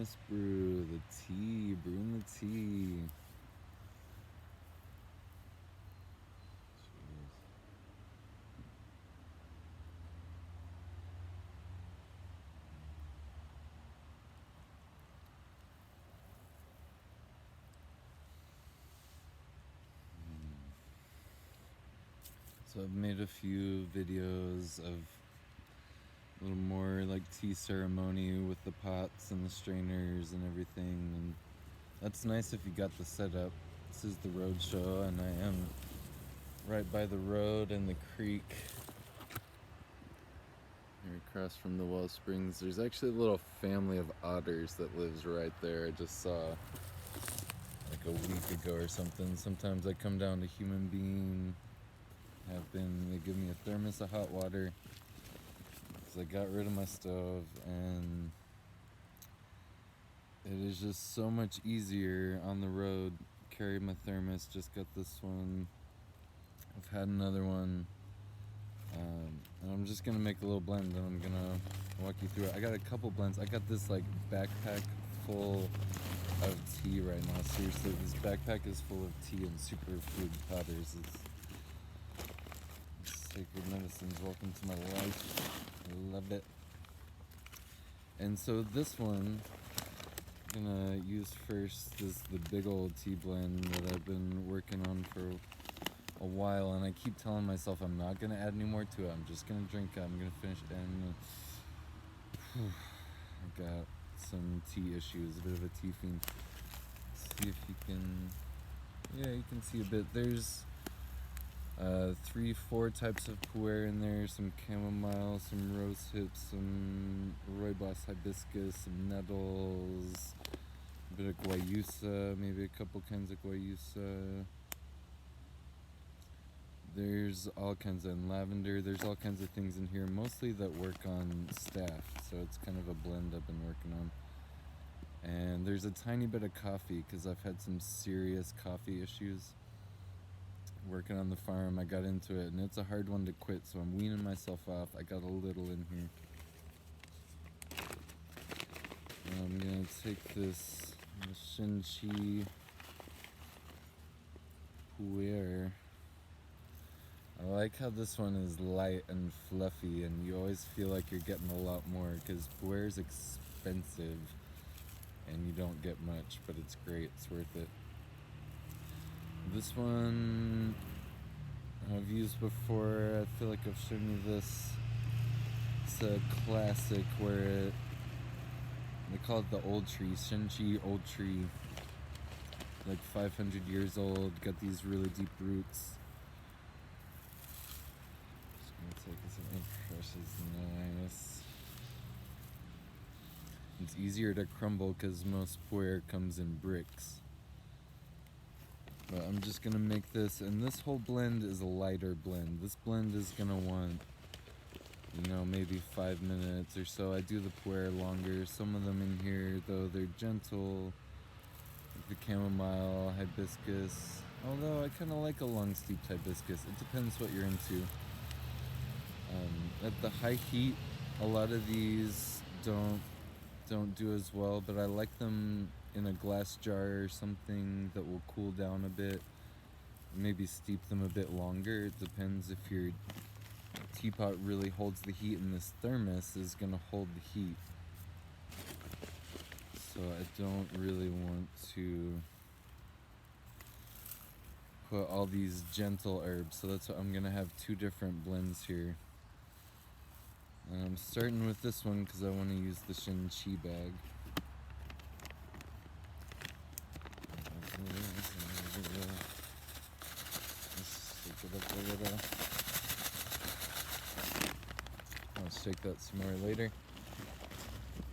Thermos brew, the tea, brewing the tea. Cheers. So I've made a few videos of a little more like tea ceremony with the pots and the strainers and everything, and that's nice if you got the setup. This is the road show, and I am right by the road and the creek here across from the well springs. There's actually a little family of otters that lives right there. I just saw like a week ago or something. Sometimes I come down to Human Bean, they give me a thermos of hot water because I got rid of my stove, and it is just so much easier on the road. Carry my thermos, just got this one. I've had another one, and I'm just gonna make a little blend, and I'm gonna walk you through it. I got a couple blends. I got this like backpack full of tea right now. Seriously, this backpack is full of tea and superfood powders. It's sacred medicines. Welcome to my life. I love it. And so this one I'm gonna use first is the big old tea blend that I've been working on for a while, and I keep telling myself I'm not gonna add any more to it. I'm just gonna drink it. I'm gonna finish it, and I got some tea issues, a bit of a tea fiend. Let's see if you can, yeah, you can see a bit. There's 3-4 types of pu'er in there, some chamomile, some rose hips, some rooibos hibiscus, some nettles, a bit of guayusa, maybe a couple kinds of guayusa. There's all kinds of lavender. There's all kinds of things in here, mostly that work on staff, so it's kind of a blend I've been working on. And there's a tiny bit of coffee because I've had some serious coffee issues working on the farm. I got into it, and it's a hard one to quit, so I'm weaning myself off. I got a little in here. I'm gonna take this Shinchi pu'er. I like how this one is light and fluffy, and you always feel like you're getting a lot more because pu'er is expensive and you don't get much, but it's great. It's worth it. This one I've used before. I feel like I've shown you this. It's a classic where they call it the old tree, Shinchi old tree. Like 500 years old, got these really deep roots. Just gonna take this and crush is nice. It's easier to crumble because most pu'er comes in bricks. But I'm just gonna make this, and this whole blend is a lighter blend. This blend is gonna want, maybe 5 minutes or so. I do the pu'er longer. Some of them in here, though, they're gentle. Like the chamomile, hibiscus. Although I kind of like a long steeped hibiscus. It depends what you're into. At the high heat, a lot of these don't do as well, but I like them in a glass jar or something that will cool down a bit. Maybe steep them a bit longer. It depends if your teapot really holds the heat, and this thermos is going to hold the heat. So I don't really want to put all these gentle herbs. So that's what I'm going to have 2 different blends here. And I'm starting with this one because I want to use the Shinchi bag. Let's shake it up a little. I'll shake that some more later.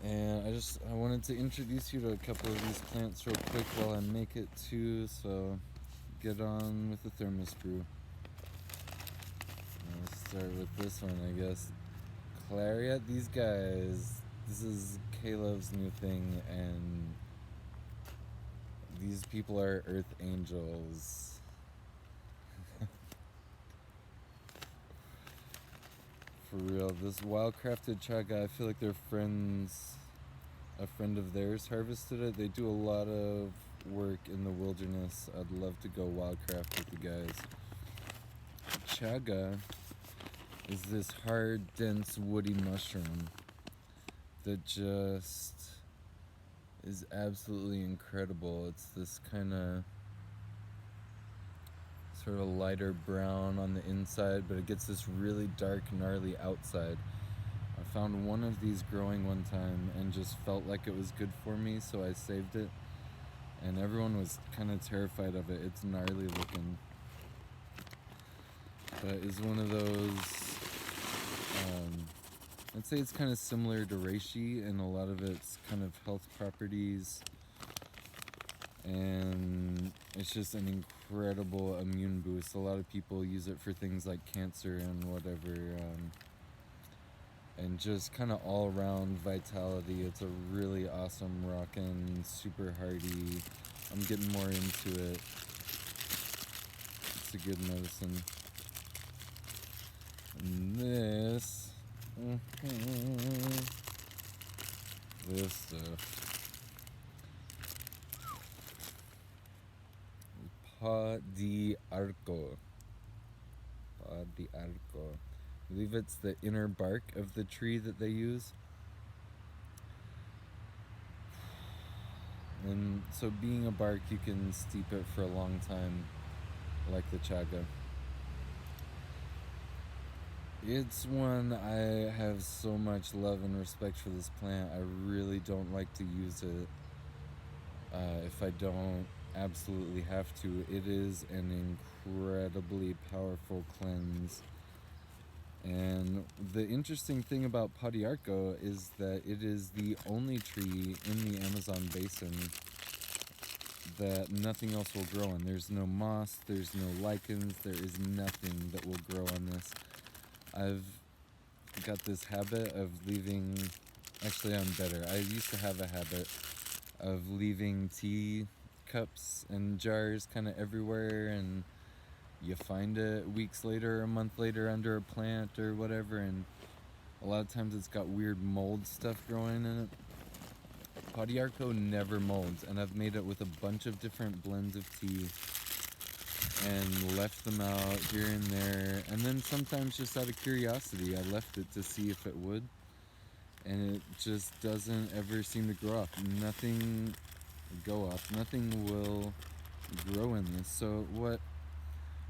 And I wanted to introduce you to a couple of these plants real quick while I make it too, so get on with the thermos brew. Let's start with this one, I guess. Clariat, these guys. This is Caleb's new thing, and these people are earth angels. For real, this wildcrafted chaga, I feel like they're friends a friend of theirs harvested it. They do a lot of work in the wilderness. I'd love to go wildcraft with the guys. Chaga is this hard, dense, woody mushroom that just is absolutely incredible. It's this kind of sort of lighter brown on the inside, but it gets this really dark, gnarly outside. I found one of these growing one time and just felt like it was good for me, so I saved it. And everyone was kind of terrified of it. It's gnarly looking. But it's one of those, I'd say it's kind of similar to reishi in a lot of its kind of health properties. And it's just an incredible immune boost. A lot of people use it for things like cancer and whatever. And just kind of all around vitality. It's a really awesome, rockin', super hardy. I'm getting more into it. It's a good medicine. And this, this stuff, Pa di arco. Pa di arco. I believe it's the inner bark of the tree that they use. And so being a bark, you can steep it for a long time, like the chaga. It's one I have so much love and respect for this plant. I really don't like to use it if I don't absolutely have to. It is an incredibly powerful cleanse. And the interesting thing about Padiarco is that it is the only tree in the Amazon basin that nothing else will grow on. There's no moss, there's no lichens, there is nothing that will grow on this. I've got this habit of leaving, actually I'm better. I used to have a habit of leaving tea cups and jars kind of everywhere, and you find it weeks later, a month later under a plant or whatever, and a lot of times it's got weird mold stuff growing in it. Padiarco never molds, and I've made it with a bunch of different blends of tea and left them out here and there, and then sometimes just out of curiosity I left it to see if it would, and it just doesn't ever seem to grow up. Nothing will grow in this. So what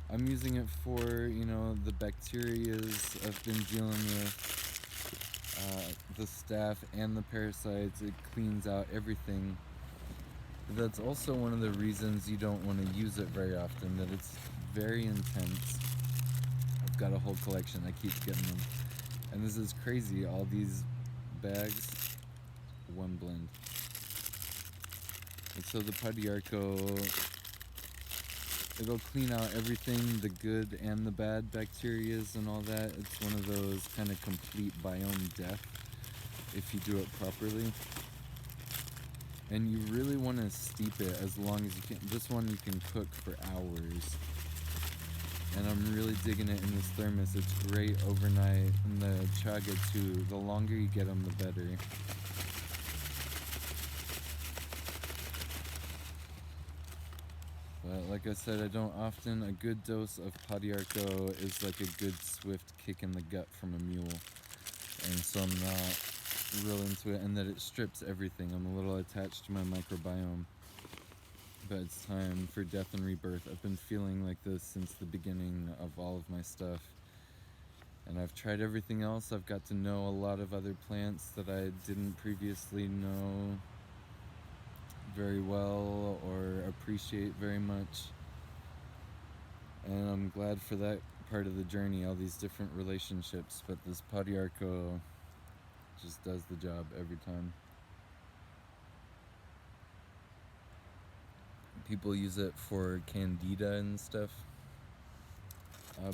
I'm using it for, the bacterias I've been dealing with, the staph and the parasites. It cleans out everything. But that's also one of the reasons you don't want to use it very often, that it's very intense. I've got a whole collection. I keep getting them. And this is crazy. All these bags, one blend. And so the Padiarco, it'll clean out everything, the good and the bad bacterias and all that. It's one of those kind of complete biome death if you do it properly. And you really want to steep it as long as you can. This one you can cook for hours. And I'm really digging it in this thermos. It's great overnight. And the chaga too. The longer you get them, the better. But like I said, I don't often. A good dose of Padiarco is like a good swift kick in the gut from a mule. And so I'm not real into it, and that it strips everything. I'm a little attached to my microbiome. But it's time for death and rebirth. I've been feeling like this since the beginning of all of my stuff. And I've tried everything else. I've got to know a lot of other plants that I didn't previously know very well or appreciate very much. And I'm glad for that part of the journey, all these different relationships. But this Padiarco just does the job every time. People use it for candida and stuff,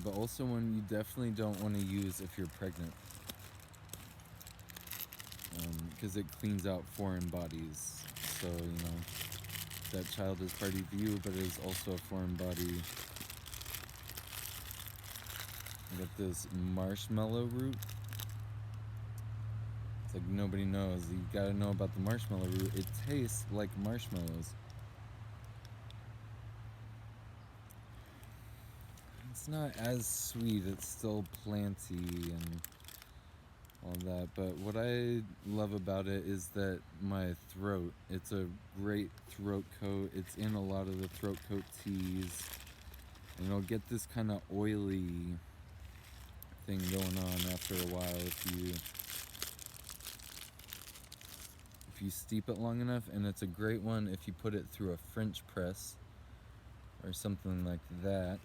but also one you definitely don't want to use if you're pregnant, because it cleans out foreign bodies. So that child is part of you, but it is also a foreign body. I got this marshmallow root. It's like nobody knows. You gotta know about the marshmallow root. It tastes like marshmallows. It's not as sweet. It's still planty and all that. But what I love about it is that my throat, it's a great throat coat. It's in a lot of the throat coat teas. And it'll get this kind of oily thing going on after a while if you steep it long enough. And it's a great one if you put it through a French press or something like that.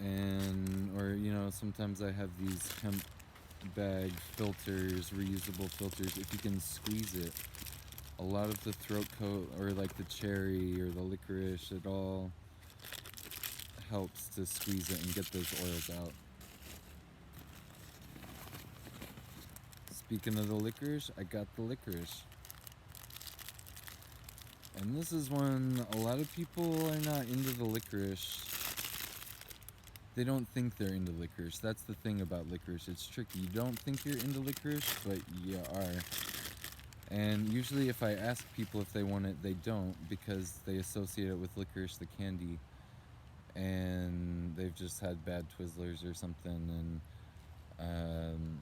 And or sometimes I have these hemp bag filters, reusable filters. If you can squeeze it, a lot of the throat coat or like the cherry or the licorice, it all helps to squeeze it and get those oils out. Speaking of the licorice, I got the licorice. And this is one, a lot of people are not into the licorice. They don't think they're into licorice. That's the thing about licorice. It's tricky. You don't think you're into licorice, but you are. And usually if I ask people if they want it, they don't, because they associate it with licorice, the candy. And they've just had bad Twizzlers or something. And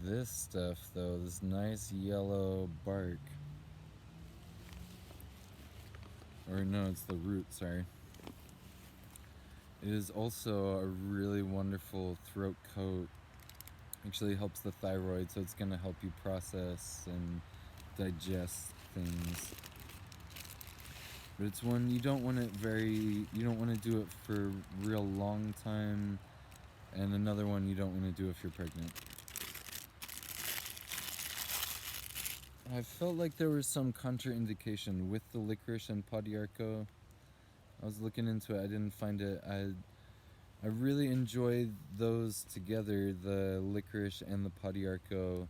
this stuff, though, this nice yellow bark. Or no, it's the root, sorry. It is also a really wonderful throat coat. Actually helps the thyroid, so it's going to help you process and digest things. But it's one you don't want to do it for a real long time, and another one you don't want to do if you're pregnant. I felt like there was some contraindication with the licorice and Podiarco. I was looking into it, I didn't find it. I really enjoyed those together, the licorice and the Podiarco,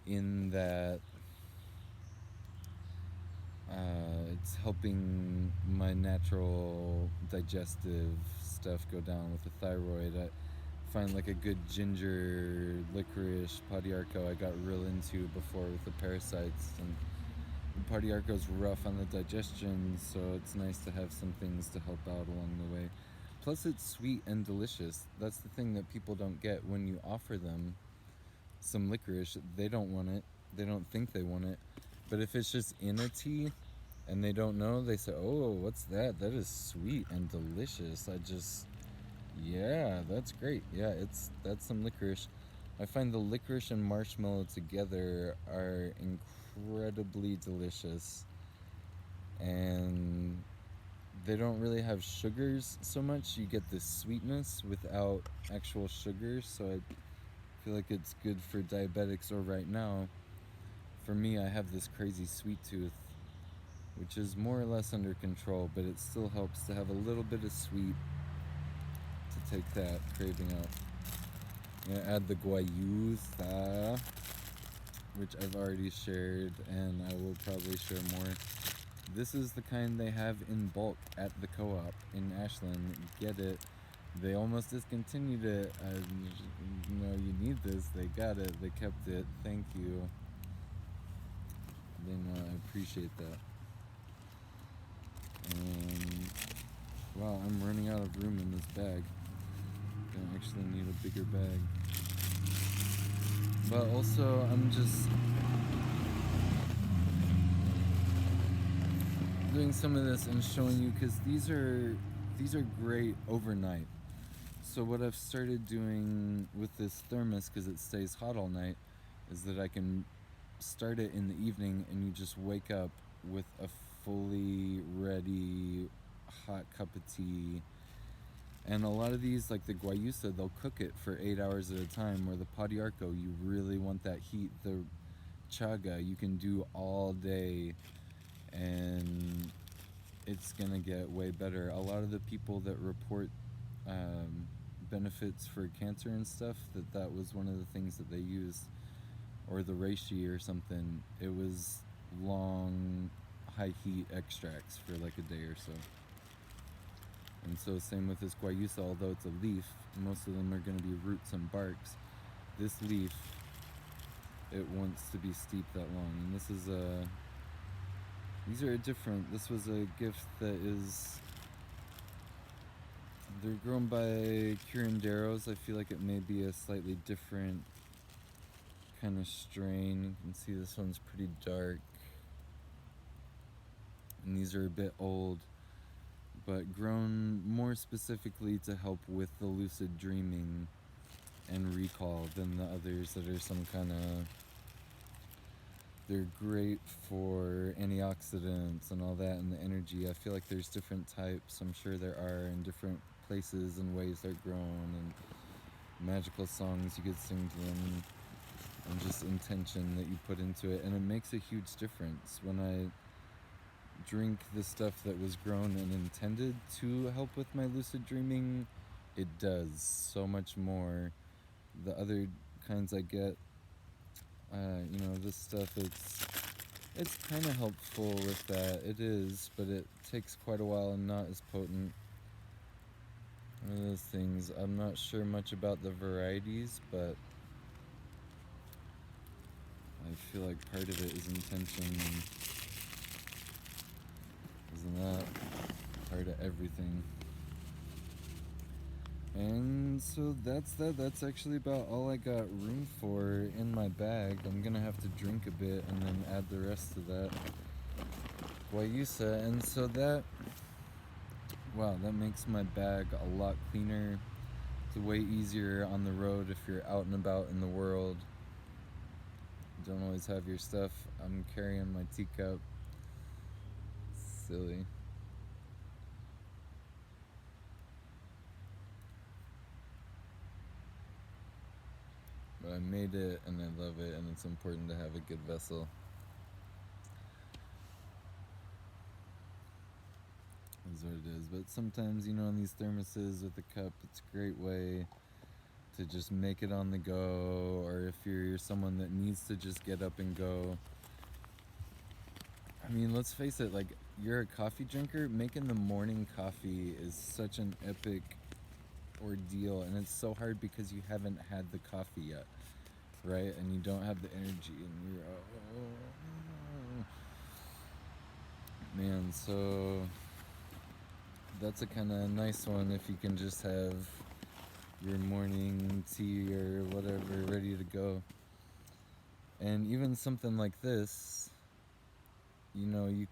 in that it's helping my natural digestive stuff go down with the thyroid. I find like a good ginger, licorice, Podiarco I got real into before with the parasites, and the Podiarco's rough on the digestion, so it's nice to have some things to help out along the way. Plus it's sweet and delicious. That's the thing that people don't get when you offer them some licorice. They don't want it. They don't think they want it. But if it's just in a tea and they don't know, they say, "Oh, what's that? That is sweet and delicious." Yeah, that's great. Yeah, that's some licorice. I find the licorice and marshmallow together are incredibly delicious. And they don't really have sugars so much. You get this sweetness without actual sugars, so I feel like it's good for diabetics. Or right now, for me, I have this crazy sweet tooth, which is more or less under control, but it still helps to have a little bit of sweet to take that craving out. I'm gonna add the guayusa, which I've already shared, and I will probably share more. This is the kind they have in bulk at the co-op in Ashland. Get it. They almost discontinued it. You need this. They got it. They kept it. Thank you. They know I appreciate that. Wow, I'm running out of room in this bag. I actually need a bigger bag. But also, I'm just doing some of this and showing you, because these are great overnight. So what I've started doing with this thermos, because it stays hot all night, is that I can start it in the evening and you just wake up with a fully ready hot cup of tea. And a lot of these, like the guayusa, they'll cook it for 8 hours at a time, where the Podiarco, you really want that heat. The chaga, you can do all day, and it's gonna get way better. A lot of the people that report benefits for cancer and stuff, that was one of the things that they used, or the reishi or something. It was long, high heat extracts for like a day or so. And so same with this guayusa, although it's a leaf, most of them are going to be roots and barks. This leaf, it wants to be steeped that long. And this is these are different. This was a gift that is, they're grown by curanderos. I feel like it may be a slightly different kind of strain. You can see this one's pretty dark. And these are a bit old, but grown more specifically to help with the lucid dreaming and recall than the others that are some kind of, they're great for antioxidants and all that and the energy. I feel like there's different types, I'm sure there are, in different places and ways they're grown, and magical songs you could sing to them, and just intention that you put into it. And it makes a huge difference when I drink the stuff that was grown and intended to help with my lucid dreaming. It does so much more. The other kinds I get, this stuff, it's kind of helpful with that. It is, but it takes quite a while and not as potent. One of those things. I'm not sure much about the varieties, but I feel like part of it is intention. Isn't that part of everything? And so that's that. That's actually about all I got room for in my bag. I'm gonna have to drink a bit and then add the rest of that guayusa. And so that, wow, that makes my bag a lot cleaner. It's way easier on the road if you're out and about in the world. You don't always have your stuff. I'm carrying my teacup. Silly. But I made it and I love it, and it's important to have a good vessel. Is what it is. But sometimes, in these thermoses with a cup, it's a great way to just make it on the go, or if you're someone that needs to just get up and go. I mean, let's face it, like, you're a coffee drinker, making the morning coffee is such an epic ordeal, and it's so hard because you haven't had the coffee yet, right? And you don't have the energy, and you're man, so that's a kind of nice one if you can just have your morning tea or whatever ready to go. And even something like this, you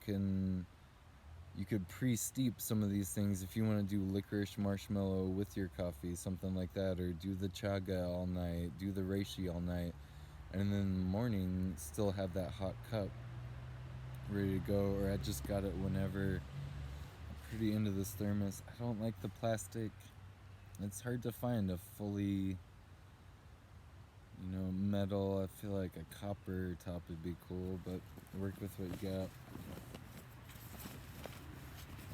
could pre-steep some of these things if you want to do licorice marshmallow with your coffee, something like that, or do the chaga all night, do the reishi all night, and then in the morning still have that hot cup ready to go. Or I just got it whenever. I'm pretty into this thermos. I don't like the plastic. It's hard to find a fully, metal. I feel like a copper top would be cool, but work with what you got.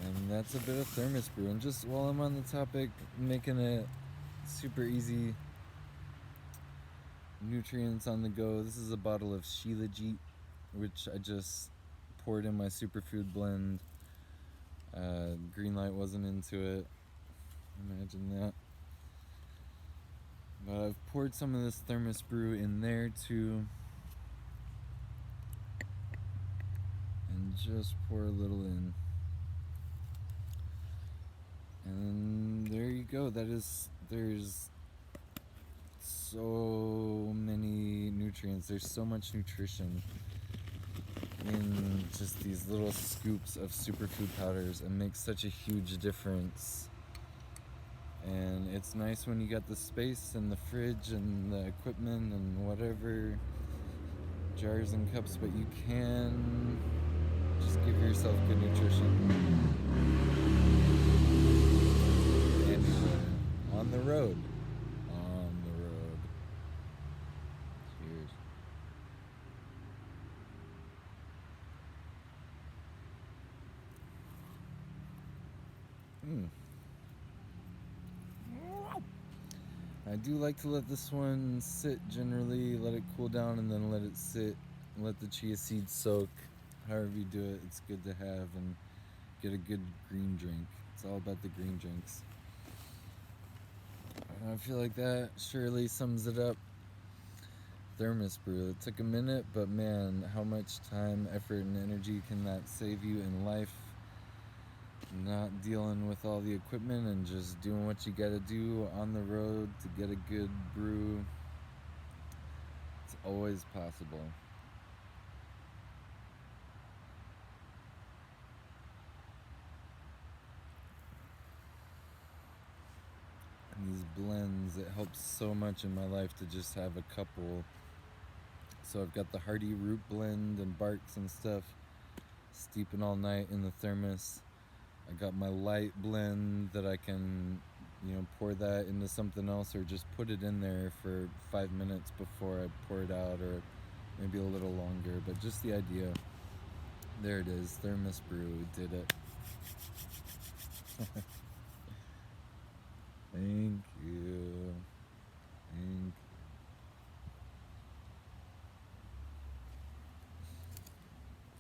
And that's a bit of thermos brew. And just while I'm on the topic, making it super easy, nutrients on the go. This is a bottle of Shilajit, which I just poured in my superfood blend. Greenlight wasn't into it. Imagine that. But I've poured some of this thermos brew in there too. And just pour a little in. And there you go. There's so many nutrients. There's so much nutrition in just these little scoops of superfood powders. It makes such a huge difference. And it's nice when you got the space and the fridge and the equipment and whatever, jars and cups, but you can just give yourself good nutrition anywhere, on the road. Cheers. I do like to let this one sit generally, let it cool down, and then let it sit, let the chia seeds soak. However you do it, it's good to have and get a good green drink. It's all about the green drinks. And I feel like that surely sums it up. Thermos brew. It took a minute, but man, how much time, effort, and energy can that save you in life? Not dealing with all the equipment and just doing what you gotta do on the road to get a good brew. It's always possible. And these blends, it helps so much in my life to just have a couple. So I've got the hearty root blend and barks and stuff, steeping all night in the thermos. I got my light blend that I can, pour that into something else or just put it in there for 5 minutes before I pour it out, or maybe a little longer. But just the idea. There it is, Thermos brew, did it.